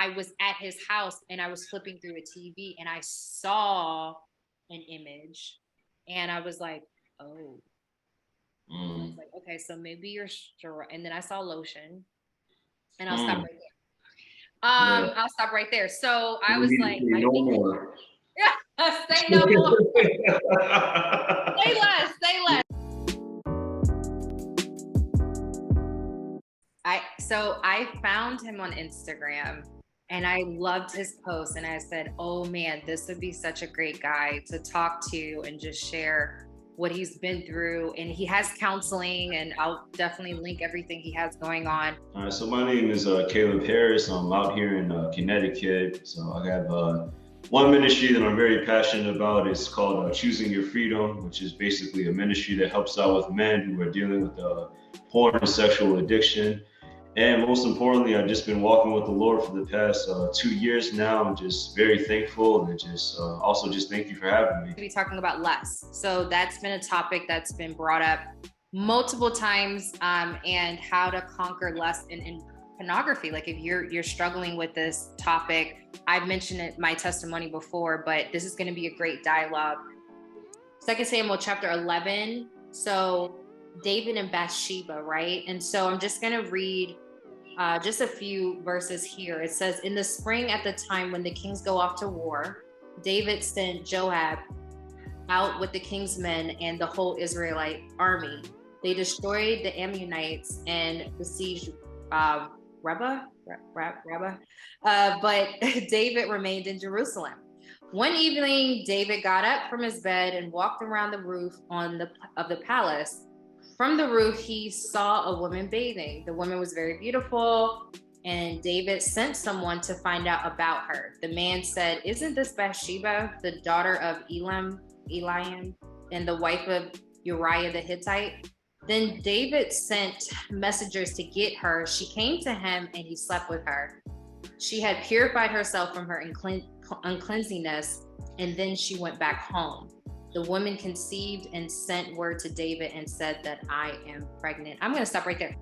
I was at his house and I was flipping through a TV and I saw an image and I was like, oh. I was like, okay, so maybe you're sure. And then I saw lotion and I'll stop right there. Yeah. I'll stop right there. So I We was need to like, say I no think, more. yeah, say no more. Say less, say less. So I found him on Instagram and I loved his post and I said, oh man, this would be such a great guy to talk to and just share what he's been through. And he has counseling and I'll definitely link everything he has going on. All right, so my name is Caleb Harris. I'm out here in Connecticut. So I have one ministry that I'm very passionate about. It's called Choosing Your Freedom, which is basically a ministry that helps out with men who are dealing with porn and sexual addiction. And most importantly, I've just been walking with the Lord for the past 2 years now. I'm just very thankful and just also just thank you for having me. We'll be talking about lust. So that's been a topic that's been brought up multiple times, and how to conquer lust in pornography. Like if you're struggling with this topic, I've mentioned it my testimony before, but this is going to be a great dialogue. 2 Samuel chapter 11. So David and Bathsheba, right? And so I'm just going to read just a few verses here. It says, in the spring at the time when the kings go off to war, David sent Joab out with the king's men and the whole Israelite army. They destroyed the Ammonites and besieged Rabbah, but David remained in Jerusalem. One evening, David got up from his bed and walked around the roof of the palace. From the roof, he saw a woman bathing. The woman was very beautiful, and David sent someone to find out about her. The man said, isn't this Bathsheba, the daughter of Eliam, and the wife of Uriah the Hittite? Then David sent messengers to get her. She came to him, and he slept with her. She had purified herself from her uncleanliness, and then she went back home. The woman conceived and sent word to David and said that I am pregnant. I'm going to stop right there.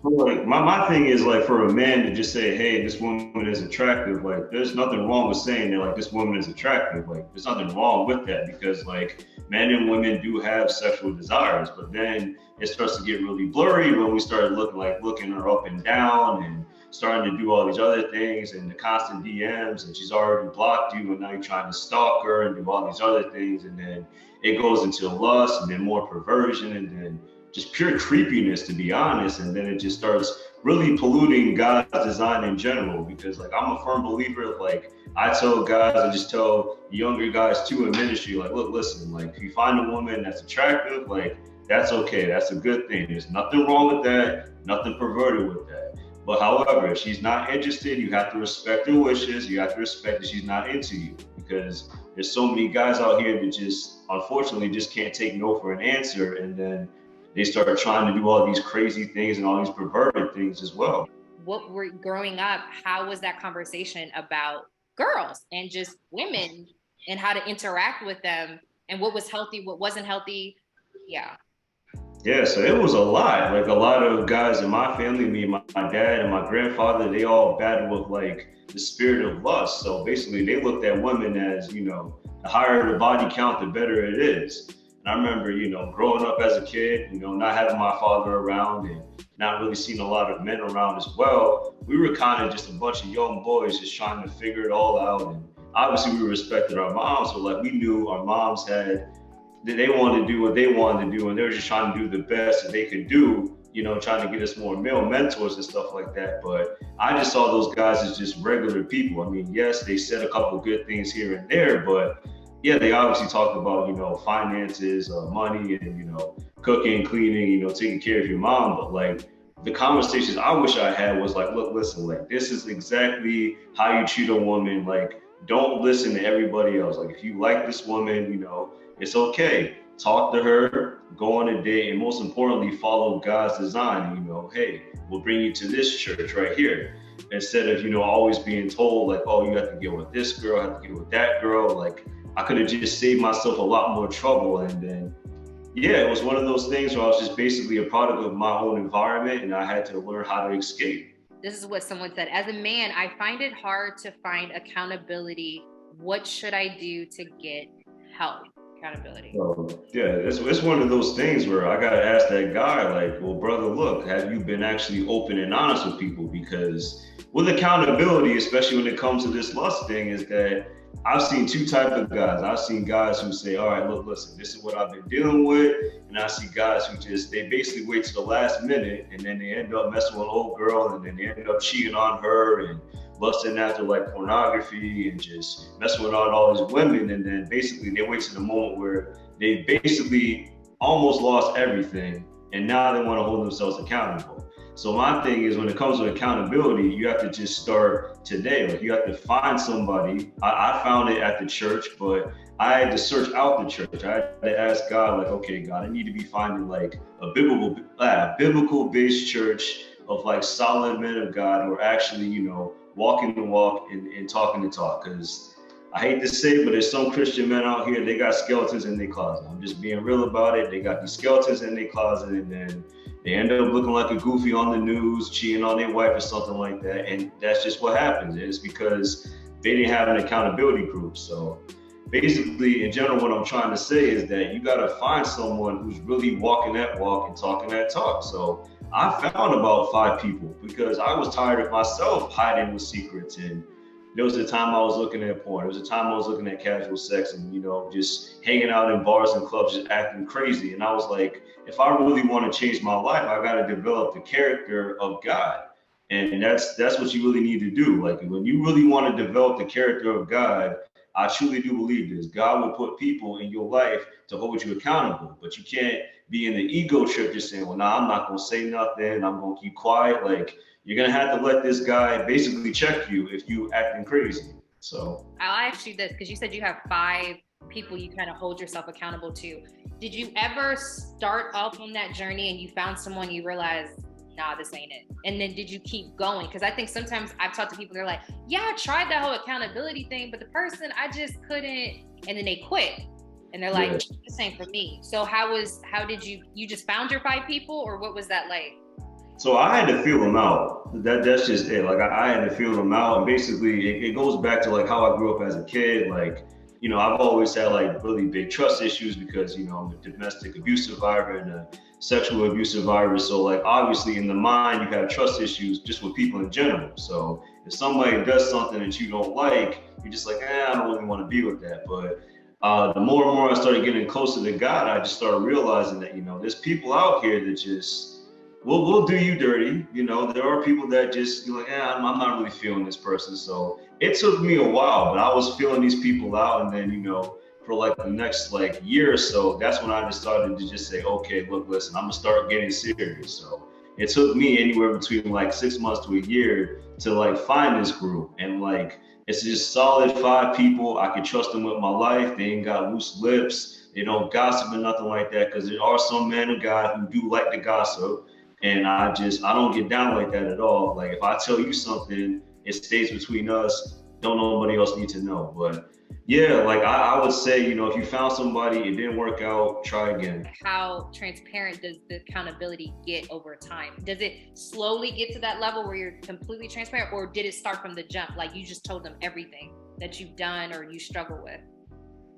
So like my thing is like for a man to just say, hey, this woman is attractive. Like there's nothing wrong with saying that like this woman is attractive. Like there's nothing wrong with that because like men and women do have sexual desires, but then it starts to get really blurry when we start looking her up and down and starting to do all these other things and the constant DMs and she's already blocked you and now you're trying to stalk her and do all these other things and then it goes into lust and then more perversion and then just pure creepiness to be honest, and then it just starts really polluting God's design in general because like I'm a firm believer of like I tell guys and just tell younger guys too in ministry like look listen like if you find a woman that's attractive like that's okay, that's a good thing, there's nothing wrong with that, nothing perverted with that. But however, if she's not interested, you have to respect her wishes. You have to respect that she's not into you because there's so many guys out here that just, unfortunately, just can't take no for an answer. And then they start trying to do all these crazy things and all these perverted things as well. What we're growing up, how was that conversation about girls and just women and how to interact with them and what was healthy, what wasn't healthy? Yeah. Yeah, so it was a lot. Like a lot of guys in my family, me, my dad, and my grandfather, they all battled with like the spirit of lust. So basically, they looked at women as, the higher the body count, the better it is. And I remember, growing up as a kid, not having my father around and not really seeing a lot of men around as well. We were kind of just a bunch of young boys just trying to figure it all out. And obviously, we respected our moms, but like we knew our moms had. They wanted to do what they wanted to do, and they were just trying to do the best that they could do, trying to get us more male mentors and stuff like that. But I just saw those guys as just regular people. I mean, yes, they said a couple of good things here and there, but yeah, they obviously talked about, finances, money, and, cooking, cleaning, taking care of your mom. But like the conversations I wish I had was like, look, listen, like this is exactly how you treat a woman. Like, don't listen to everybody else. Like if you like this woman, it's okay. Talk to her, go on a date, and most importantly, follow God's design. Hey, we'll bring you to this church right here. Instead of, always being told like, oh, you have to get with this girl, have to get with that girl. Like I could have just saved myself a lot more trouble. And then, yeah, it was one of those things where I was just basically a product of my own environment and I had to learn how to escape. This is what someone said. As a man, I find it hard to find accountability. What should I do to get help? Accountability. So, yeah, it's one of those things where I gotta ask that guy, like, well, brother, look, have you been actually open and honest with people? Because with accountability, especially when it comes to this lust thing, is that I've seen two type of guys. I've seen guys who say, all right, look, listen, this is what I've been dealing with. And I see guys who they basically wait to the last minute and then they end up messing with an old girl and then they end up cheating on her and lusting after like pornography and just messing with all these women. And then basically they wait to the moment where they basically almost lost everything. And now they want to hold themselves accountable. So my thing is, when it comes to accountability, you have to just start today. Like, you have to find somebody. I found it at the church, but I had to search out the church. I had to ask God, like, okay, God, I need to be finding like a biblical based church of like solid men of God who are actually, walking the walk and talking the talk. Because I hate to say it, but there's some Christian men out here, they got skeletons in their closet. I'm just being real about it. They got these skeletons in their closet, and then they end up looking like a goofy on the news, cheating on their wife or something like that. And that's just what happens. It's because they didn't have an accountability group. So basically, in general, what I'm trying to say is that you got to find someone who's really walking that walk and talking that talk. So I found about 5 people because I was tired of myself hiding with secrets. And there was a time I was looking at porn. There was a time I was looking at casual sex and, just hanging out in bars and clubs, just acting crazy. And I was like, if I really want to change my life, I got to develop the character of God. And that's what you really need to do. Like, when you really want to develop the character of God, I truly do believe this. God will put people in your life to hold you accountable, but you can't be in the ego trip just saying, well, I'm not going to say nothing. I'm going to keep quiet. Like, you're going to have to let this guy basically check you if you acting crazy. So I'll ask you this, because you said you have 5 people you kind of hold yourself accountable to. Did you ever start off on that journey and you found someone you realized, nah, this ain't it? And then did you keep going? Because I think sometimes I've talked to people, they're like, yeah, I tried that whole accountability thing, but the person, I just couldn't. And then they quit. And they're like, this ain't for me. So how did you just found your 5 people, or what was that like? So I had to feel them out. That's just it. Like, I had to feel them out. And basically it goes back to like how I grew up as a kid. Like, I've always had like really big trust issues because, I'm a domestic abuse survivor and a sexual abuse survivor. So like, obviously in the mind, you have trust issues just with people in general. So if somebody does something that you don't like, you're just like, I don't really want to be with that. But the more and more I started getting closer to God, I just started realizing that, there's people out here that just, we'll do you dirty. There are people that just, you're like, I'm not really feeling this person. So it took me a while, but I was feeling these people out. And then, for like the next like year or so, that's when I just started to just say, okay, look, listen, I'm gonna start getting serious. So it took me anywhere between like 6 months to a year to like find this group. And like, it's just solid 5 people. I can trust them with my life. They ain't got loose lips. They don't gossip or nothing like that. Cause there are some men of God who do like to gossip. And I don't get down like that at all. Like, if I tell you something, it stays between us. Don't nobody else need to know. But yeah, like I would say, if you found somebody, it didn't work out, try again. How transparent does the accountability get over time? Does it slowly get to that level where you're completely transparent, or did it start from the jump? Like, you just told them everything that you've done or you struggle with?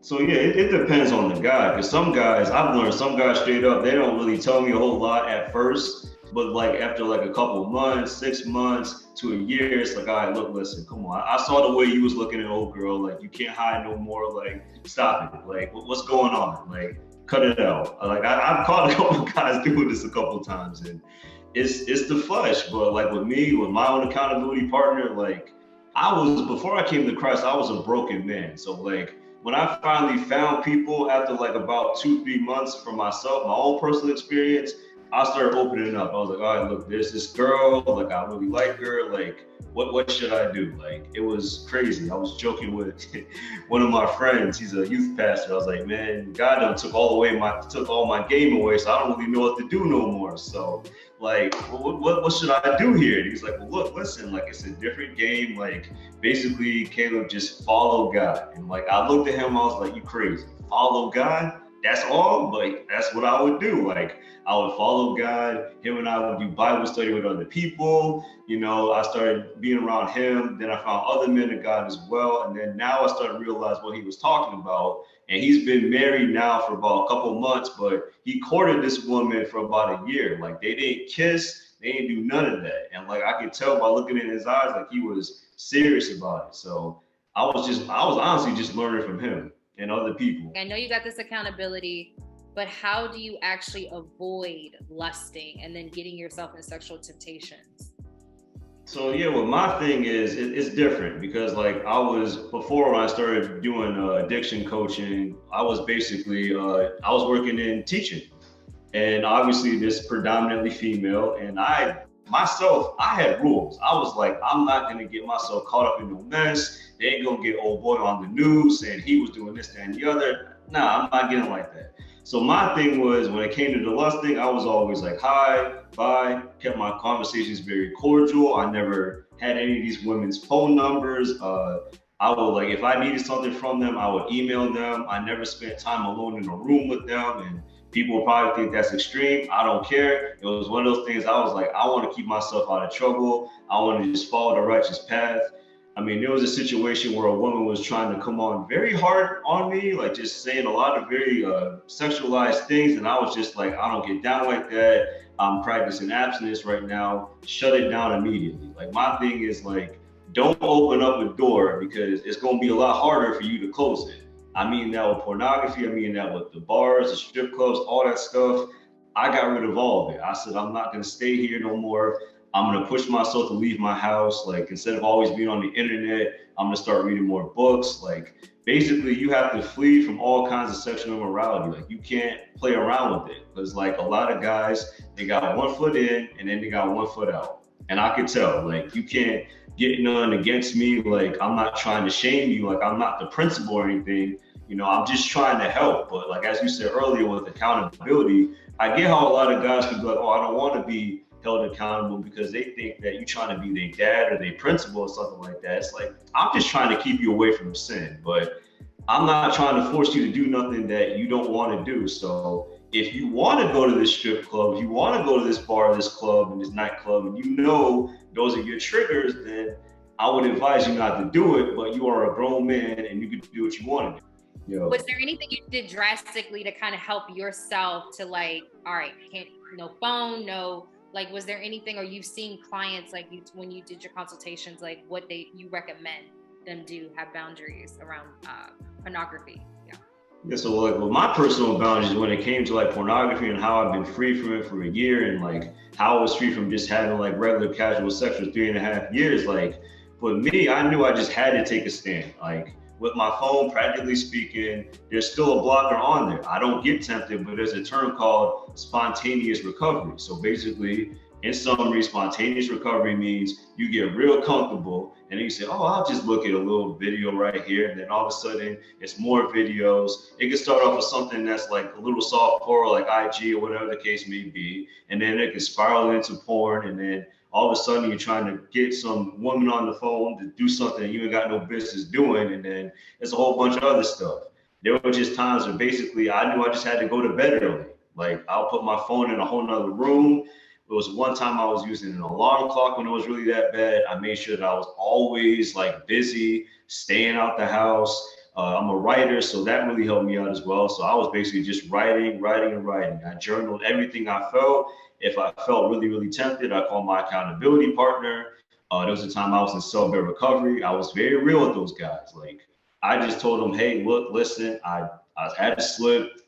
So yeah, it depends on the guy. Because some guys, I've learned some guys straight up, they don't really tell me a whole lot at first. But like after like a couple of months, 6 months to a year, it's like, all right, look, listen, come on. I saw the way you was looking at old girl. Like, you can't hide no more. Like, stop it. Like, what's going on? Like, cut it out. Like, I've caught a couple of guys doing this a couple of times, and it's the flesh. But like with me, with my own accountability partner, like before I came to Christ, I was a broken man. So like, when I finally found people after like about 2-3 months for myself, my own personal experience, I started opening up. I was like, all right, look, there's this girl, like, I really like her. Like, what should I do? Like, it was crazy. I was joking with one of my friends. He's a youth pastor. I was like, man, God done took all my game away, so I don't really know what to do no more. So like, what should I do here? And he's like, well, look, listen, like, it's a different game. Like, basically, Caleb, just follow God. And like, I looked at him, I was like, you crazy? Follow God? that's all, but that's what I would do. Like I would follow God. Him and I would do Bible study with other people. You know, I started being around him. Then I found other men of God as well. And then now I started to realize what he was talking about. And he's been married now for about a couple months, but he courted this woman for about a year. Like they didn't kiss, they didn't do none of that. And like I could tell by looking in his eyes, like he was serious about it. So I was honestly just learning from him and other people. I know you got this accountability, but how do you actually avoid lusting and then getting yourself in sexual temptations? So yeah, well, my thing is it's different because like I was before when I started doing addiction coaching, I was basically I was working in teaching, and obviously this predominantly female, and I myself I had rules. I was like, I'm not gonna get myself caught up in no mess. They ain't gonna get old boy on the news saying he was doing this, that, and the other. Nah, I'm not getting like that. So my thing was when it came to the lust thing, I was always like, hi, bye, kept my conversations very cordial. I never had any of these women's phone numbers. I would like, if I needed something from them, I would email them. I never spent time alone in a room with them. And people will probably think that's extreme. I don't care. It was one of those things I was like, I want to keep myself out of trouble. I want to just follow the righteous path. I mean, there was a situation where a woman was trying to come on very hard on me, like just saying a lot of very sexualized things. And I was just like, I don't get down like that. I'm practicing abstinence right now. Shut it down immediately. Like my thing is like, don't open up a door because it's going to be a lot harder for you to close it. I mean that with pornography. I mean that with the bars, the strip clubs, all that stuff. I got rid of all of it. I said, I'm not going to stay here no more. I'm going to push myself to leave my house. Like, instead of always being on the internet, I'm going to start reading more books. Like, basically, you have to flee from all kinds of sexual immorality. Like, you can't play around with it. Because, like, a lot of guys, they got one foot in and then they got one foot out. And I could tell, like, you can't get none against me. Like, I'm not trying to shame you. Like, I'm not the principal or anything. You know, I'm just trying to help. But, like, as you said earlier with accountability, I get how a lot of guys can be like, oh, I don't want to be held accountable because they think that you're trying to be their dad or their principal or something like that. It's like, I'm just trying to keep you away from sin, but I'm not trying to force you to do nothing that you don't want to do. So if you want to go to this strip club, if you want to go to this bar, this club, and this nightclub, and you know those are your triggers, then I would advise you not to do it, but you are a grown man and you can do what you want to do. Yo. Was there anything you did drastically to kind of help yourself to like, all right, no phone, no, like, was there anything, or you've seen clients like you when you did your consultations, like what you recommend them do, have boundaries around pornography? Yeah, so like with my personal boundaries when it came to like pornography and how I've been free from it for a year, and like how I was free from just having like regular casual sex for 3.5 years, like for me, I knew I just had to take a stand. Like with my phone, practically speaking, there's still a blocker on there. I don't get tempted, but there's a term called spontaneous recovery. So basically, in summary, spontaneous recovery means you get real comfortable and then you say, oh, I'll just look at a little video right here. And then all of a sudden it's more videos. It can start off with something that's like a little soft porn, like IG or whatever the case may be. And then it can spiral into porn. And then all of a sudden you're trying to get some woman on the phone to do something that you ain't got no business doing. And then there's a whole bunch of other stuff. There were just times where basically I knew I just had to go to bed early. Like I'll put my phone in a whole nother room. It was one time I was using an alarm clock when it was really that bad. I made sure that I was always like busy, staying out the house. I'm a writer, so that really helped me out as well. So I was basically just writing. I journaled everything I felt. If I felt really, really tempted, I called my accountability partner. There was a time I was in celibate recovery. I was very real with those guys. Like I just told them, hey, look, listen, I had to slip,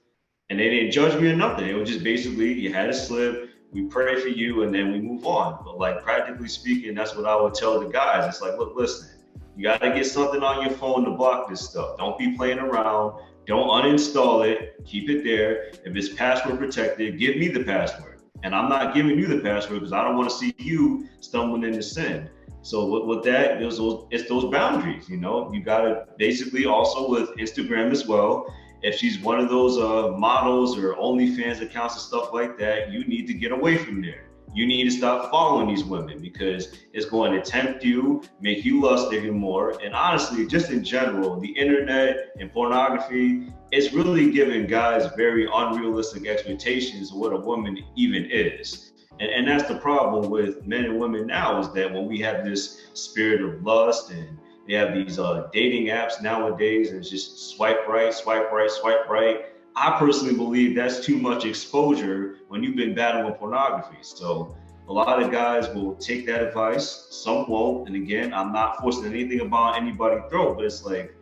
and they didn't judge me or nothing. It was just basically, you had to slip. We pray for you and then we move on. But like practically speaking, that's what I would tell the guys. It's like, look, listen, you got to get something on your phone to block this stuff. Don't be playing around. Don't uninstall it. Keep it there. If it's password protected, give me the password. And I'm not giving you the password because I don't want to see you stumbling into sin. So with that, it's those boundaries, you know. You got to basically also with Instagram as well. If she's one of those models or OnlyFans accounts and stuff like that, you need to get away from there. you need to stop following these women because it's going to tempt you, make you lust even more. And honestly, just in general, the internet and pornography, it's really giving guys very unrealistic expectations of what a woman even is. And that's the problem with men and women now, is that when we have this spirit of lust and they have these dating apps nowadays, and it's just swipe right, swipe right, swipe right. I personally believe that's too much exposure when you've been battling pornography. So a lot of guys will take that advice, some won't. And again, I'm not forcing anything about anybody's throat, but it's like,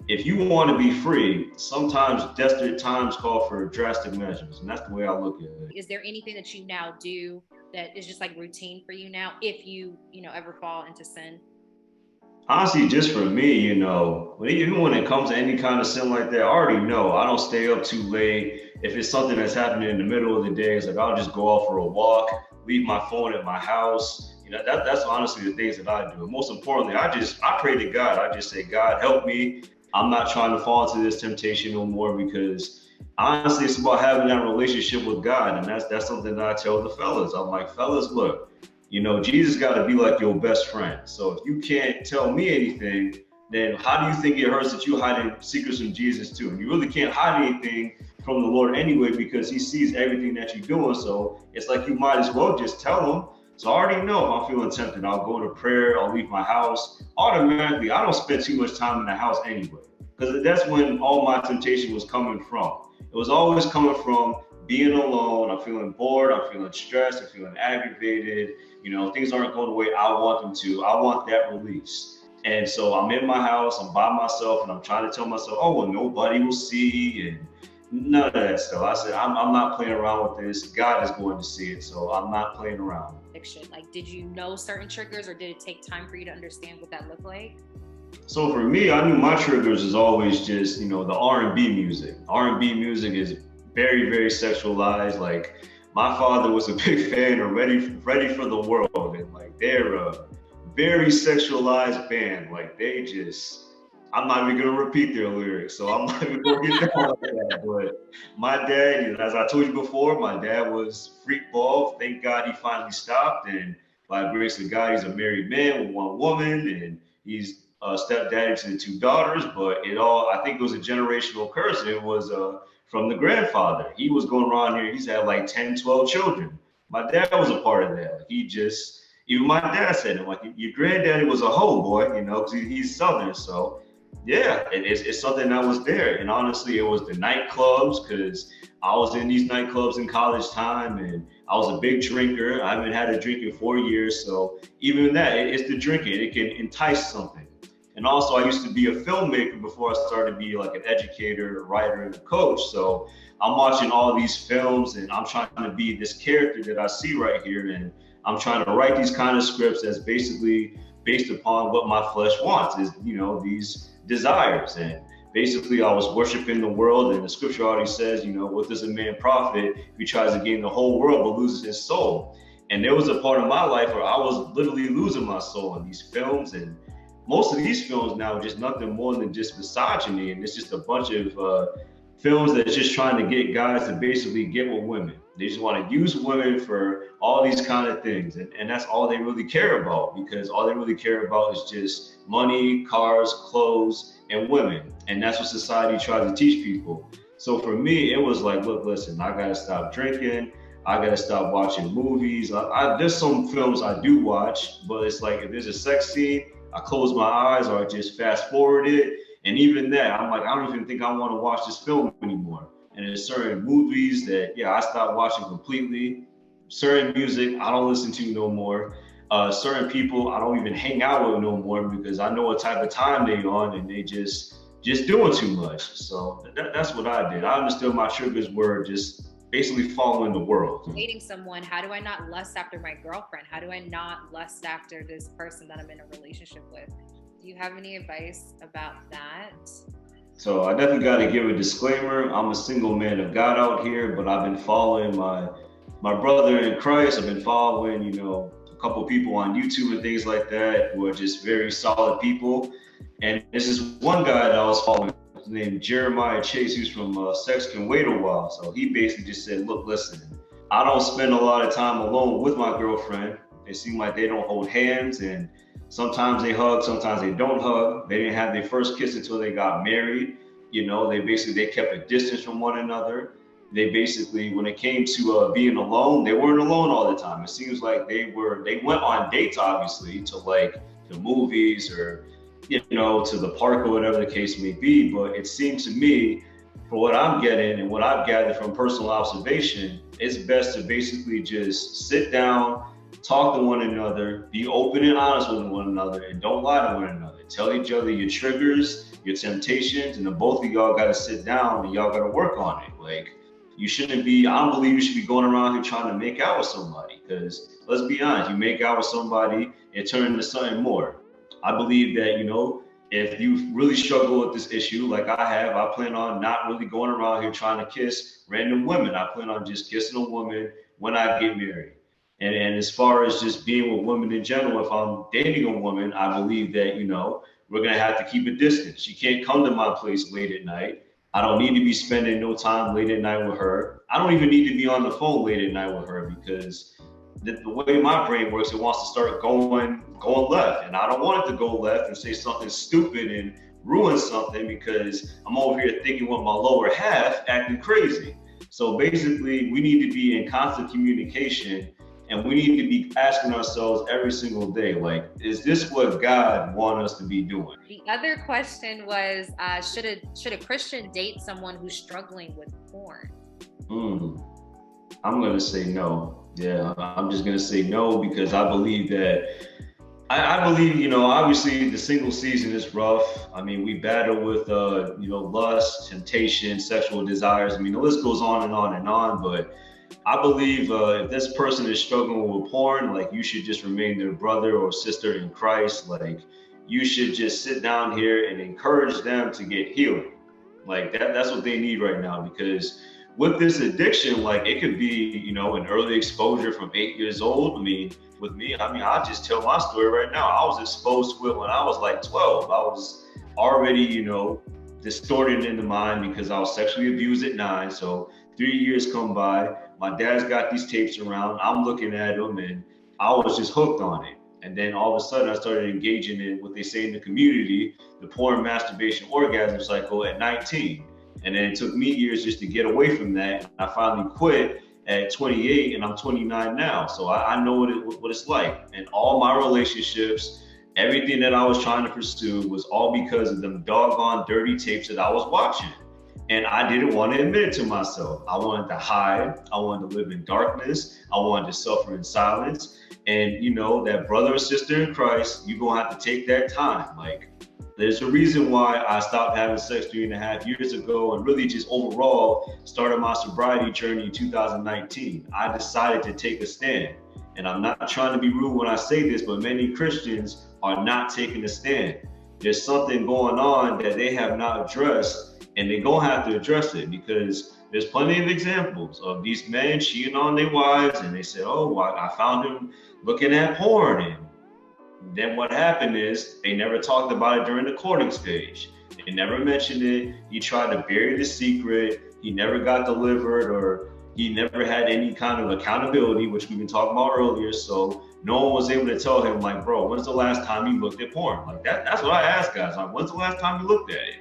if you want to be free, sometimes desperate times call for drastic measures. And that's the way I look at it. Is there anything that you now do that is just like routine for you now, if you ever fall into sin? Honestly, just for me, even when it comes to any kind of sin like that, I already know I don't stay up too late. If it's something that's happening in the middle of the day, it's like I'll just go out for a walk, leave my phone at my house. That's honestly the things that I do. And most importantly, I pray to God. I just say, God, help me. I'm not trying to fall into this temptation no more, because honestly, it's about having that relationship with God. And that's something that I tell the fellas. I'm like, fellas, look, Jesus got to be like your best friend. So if you can't tell me anything, then how do you think it hurts that you hiding secrets from Jesus too? And you really can't hide anything from the Lord anyway, because he sees everything that you're doing. So it's like you might as well just tell him. So I already know if I'm feeling tempted, I'll go to prayer, I'll leave my house. Automatically, I don't spend too much time in the house anyway, because that's when all my temptation was coming from. It was always coming from being alone. I'm feeling bored, I'm feeling stressed, I'm feeling aggravated. Things aren't going the way I want them to. I want that release. And so I'm in my house, I'm by myself, and I'm trying to tell myself, oh, well, nobody will see, and none of that stuff. I said, I'm not playing around with this. God is going to see it, so I'm not playing around. Like, did you know certain triggers, or did it take time for you to understand what that looked like? So for me, I knew my triggers is always just, the R&B music. R&B music is very, very sexualized. Like, my father was a big fan of Ready for the World, and like they're a very sexualized band. Like I'm not even gonna repeat their lyrics, so I'm not even gonna get down like that. But my dad, as I told you before, my dad was freak ball. Thank God he finally stopped, and by the grace of God, he's a married man with one woman, and he's stepdaddy to the two daughters. But I think it was a generational curse. It was from the grandfather. He was going around here, he's had like 10, 12 children. My dad was a part of that. Even my dad said it, like, your granddaddy was a hoe, boy, because he's Southern. So yeah, it's something that was there. And honestly, it was the nightclubs, because I was in these nightclubs in college time, and I was a big drinker. I haven't had a drink in 4 years. So even that, it's the drinking. It can entice something. And also, I used to be a filmmaker before I started to be like an educator, a writer, and a coach. So I'm watching all these films, and I'm trying to be this character that I see right here. And I'm trying to write these kind of scripts that's basically based upon what my flesh wants, is, these desires. And basically, I was worshiping the world, and the scripture already says, what does a man profit if he tries to gain the whole world but loses his soul? And there was a part of my life where I was literally losing my soul in these films. And most of these films now are just nothing more than just misogyny, and it's just a bunch of films that's just trying to get guys to basically get with women. They just want to use women for all these kind of things, and that's all they really care about, because all they really care about is just money, cars, clothes, and women, and that's what society tries to teach people. So for me, it was like, look, listen, I gotta stop drinking. I gotta stop watching movies. There's some films I do watch, but it's like if there's a sex scene, I close my eyes or I just fast forward it. And even that, I'm like, I don't even think I want to watch this film anymore. And there's certain movies that, I stopped watching completely. Certain music, I don't listen to no more. Certain people, I don't even hang out with no more, because I know what type of time they on, and they just doing too much. So that's what I did. I understood my triggers were just basically following the world. Dating someone, how do I not lust after my girlfriend? How do I not lust after this person that I'm in a relationship with? Do you have any advice about that? So I definitely got to give a disclaimer. I'm a single man of God out here, but I've been following my brother in Christ. I've been following, a couple people on YouTube and things like that who are just very solid people. And this is one guy that I was following named Jeremiah Chase, who's from Sex Can Wait a While. So he basically just said, look, listen, I don't spend a lot of time alone with my girlfriend. It seems like they don't hold hands, and sometimes they hug, sometimes they don't hug. They didn't have their first kiss until they got married. You know, they kept a distance from one another. They basically, when it came to being alone, they weren't alone all the time. It seems like they went on dates, obviously, to like the movies or, you know, to the park or whatever the case may be. But it seemed to me, for what I'm getting and what I've gathered from personal observation, it's best to basically just sit down, talk to one another, be open and honest with one another, and don't lie to one another. Tell each other your triggers, your temptations, and then both of y'all got to sit down and y'all got to work on it. Like, you shouldn't be, I don't believe you should be going around here trying to make out with somebody, because let's be honest, you make out with somebody, it turns into something more. I believe that, you know, if you really struggle with this issue, like I have, I plan on not really going around here trying to kiss random women. I plan on just kissing a woman when I get married. And as far as just being with women in general, if I'm dating a woman, I believe that, you know, we're going to have to keep a distance. She can't come to my place late at night. I don't need to be spending no time late at night with her. I don't even need to be on the phone late at night with her, because the way my brain works, it wants to start going left. And I don't want it to go left and say something stupid and ruin something, because I'm over here thinking with my lower half acting crazy. So basically, we need to be in constant communication, and we need to be asking ourselves every single day, like, is this what God wants us to be doing? The other question was, should a Christian date someone who's struggling with porn? I'm going to say no. Yeah, I'm just going to say no, because I believe that, I believe, you know, obviously the single season is rough. I mean, we battle with, you know, lust, temptation, sexual desires. I mean, the list goes on and on and on, but I believe if this person is struggling with porn, like, you should just remain their brother or sister in Christ. Like, you should just sit down here and encourage them to get healing. Like, that's what they need right now, because with this addiction, like, it could be, you know, an early exposure from 8 years old. I mean, with me, I'll just tell my story right now. I was exposed to it when I was like 12. I was already, you know, distorted in the mind because I was sexually abused at 9. So 3 years come by, my dad's got these tapes around, I'm looking at them, and I was just hooked on it. And then all of a sudden I started engaging in what they say in the community, the porn masturbation orgasm cycle at 19. And then it took me years just to get away from that. I finally quit at 28, and I'm 29 now. So I know what it's like. And all my relationships, everything that I was trying to pursue was all because of them doggone dirty tapes that I was watching. And I didn't want to admit it to myself. I wanted to hide. I wanted to live in darkness. I wanted to suffer in silence. And, you know, that brother or sister in Christ, you're going to have to take that time. Like, there's a reason why I stopped having sex 3.5 years ago, and really just overall started my sobriety journey in 2019. I decided to take a stand. And I'm not trying to be rude when I say this, but many Christians are not taking a stand. There's something going on that they have not addressed, and they're going to have to address it, because there's plenty of examples of these men cheating on their wives, and they say, oh, I found him looking at porn. And then what happened is they never talked about it during the courting stage. They never mentioned it. He tried to bury the secret. He never got delivered, or he never had any kind of accountability, which we've been talking about earlier. So no one was able to tell him, like, bro, when's the last time you looked at porn? Like, that's what I ask guys. Like, when's the last time you looked at it?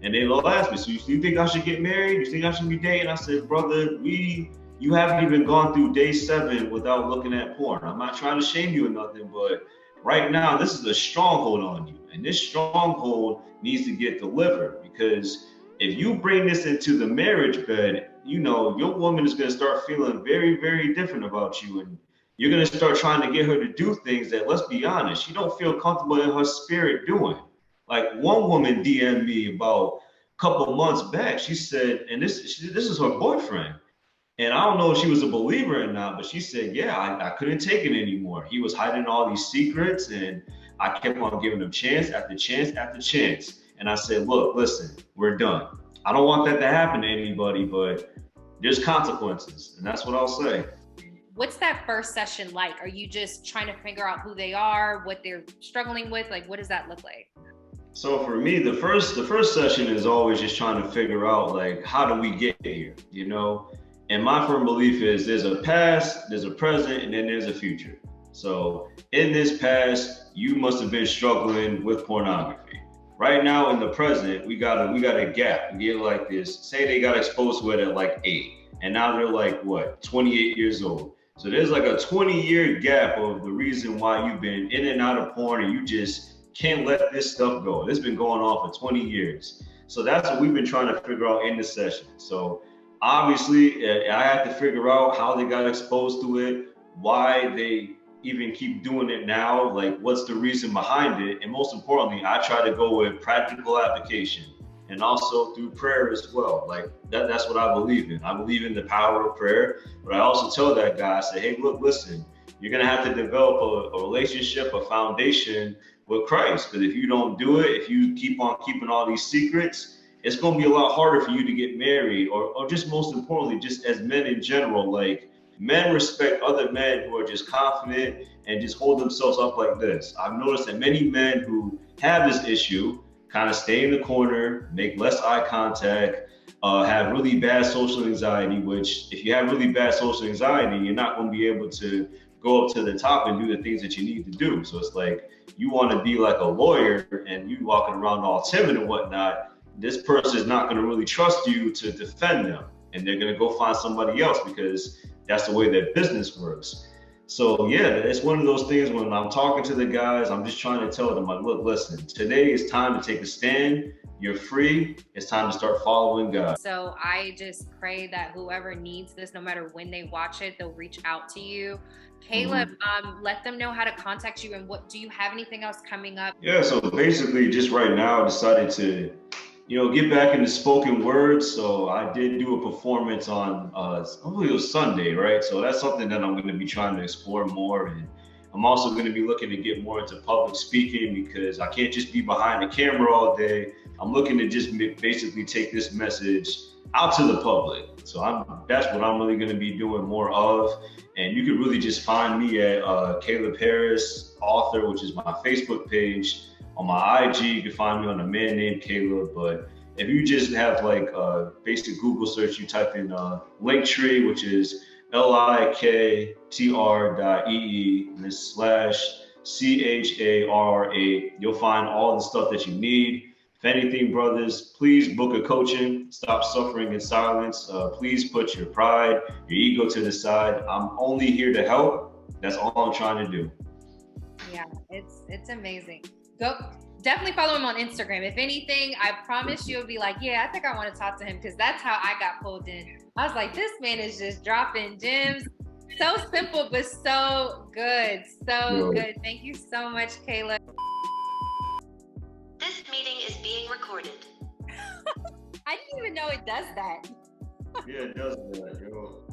And they'll ask me, so you think I should get married? You think I should be dating? I said, brother, you haven't even gone through day 7 without looking at porn. I'm not trying to shame you or nothing, but right now, this is a stronghold on you. And this stronghold needs to get delivered, because if you bring this into the marriage bed, you know, your woman is going to start feeling very, very different about you. And you're going to start trying to get her to do things that, let's be honest, she don't feel comfortable in her spirit doing. Like, one woman DM'd me about a couple months back. She said, and this is her boyfriend. And I don't know if she was a believer or not, but she said, yeah, I couldn't take it anymore. He was hiding all these secrets, and I kept on giving him chance after chance after chance. And I said, look, listen, we're done. I don't want that to happen to anybody, but there's consequences. And that's what I'll say. What's that first session like? Are you just trying to figure out who they are, what they're struggling with? Like, what does that look like? So for me, the first session is always just trying to figure out, like, how do we get here? You know, And my firm belief is there's a past, there's a present, and then there's a future. So in this past, you must have been struggling with pornography. Right now in the present, we got a gap. We get like this. Say they got exposed to it at like 8, and now they're like what, 28 years old. So there's like a 20-year gap of the reason why you've been in and out of porn, and you just can't let this stuff go. It's been going on for 20 years. So that's what we've been trying to figure out in the session. So obviously, I had to figure out how they got exposed to it, why they even keep doing it now, like what's the reason behind it, and most importantly, I try to go with practical application and also through prayer as well. Like that's what I believe in. I believe in the power of prayer, but I also tell that guy, I say, hey, look, listen, you're gonna have to develop a relationship, a foundation with Christ, because if you don't do it, if you keep on keeping all these secrets, it's going to be a lot harder for you to get married, or just most importantly, just as men in general, like men respect other men who are just confident and just hold themselves up like this. I've noticed that many men who have this issue kind of stay in the corner, make less eye contact, have really bad social anxiety, which if you have really bad social anxiety, you're not going to be able to go up to the top and do the things that you need to do. So it's like you want to be like a lawyer and you walking around all timid and whatnot. This person is not going to really trust you to defend them, and they're going to go find somebody else because that's the way their business works. So yeah, it's one of those things when I'm talking to the guys, I'm just trying to tell them, like, look, listen, today is time to take a stand. You're free. It's time to start following God. So I just pray that whoever needs this, no matter when they watch it, they'll reach out to you. Caleb, let them know how to contact you, and what do you have anything else coming up? Yeah, so basically just right now I decided to get back into spoken word. So I did do a performance on, I believe it was Sunday, right? So that's something that I'm going to be trying to explore more. And I'm also going to be looking to get more into public speaking because I can't just be behind the camera all day. I'm looking to just basically take this message out to the public. So that's what I'm really going to be doing more of. And you can really just find me at Caleb Harris, author, which is my Facebook page. On my IG, you can find me on A Man Named Caleb. But if you just have like a basic Google search, you type in Linktree, which is liktr.ee and /CHARR8. You'll find all the stuff that you need. If anything, brothers, please book a coaching. Stop suffering in silence. Please put your pride, your ego to the side. I'm only here to help. That's all I'm trying to do. Yeah, it's amazing. Go definitely follow him on Instagram. If anything, I promise you'll be like, yeah, I think I want to talk to him, because that's how I got pulled in. I was like, this man is just dropping gems. So simple, but so good. So good. Thank you so much, Caleb. This meeting is being recorded. I didn't even know it does that. Yeah, it does that, yo.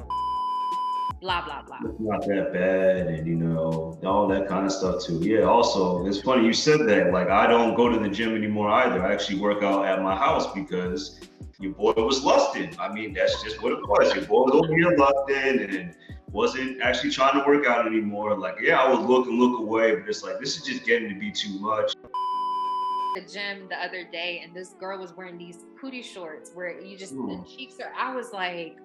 Blah, blah, blah. It's not that bad, and all that kind of stuff too. Yeah, also, it's funny you said that. Like, I don't go to the gym anymore either. I actually work out at my house because your boy was lusting. I mean, that's just what it was. Your boy was over here lusting and wasn't actually trying to work out anymore. Like, yeah, I would look away, but it's like, this is just getting to be too much. The gym the other day, and this girl was wearing these cootie shorts where you just, the cheeks are, I was like,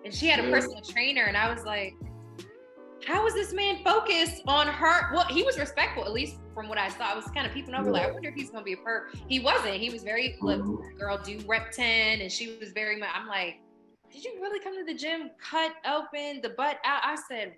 and she had a personal trainer, and I was like, how is this man focused on her? Well, he was respectful, at least from what I saw. I was kind of peeping over, like, I wonder if he's going to be a perp. He wasn't. He was very, look, girl, do rep 10, and she was very much, I'm like, did you really come to the gym, cut open, the butt out? I said,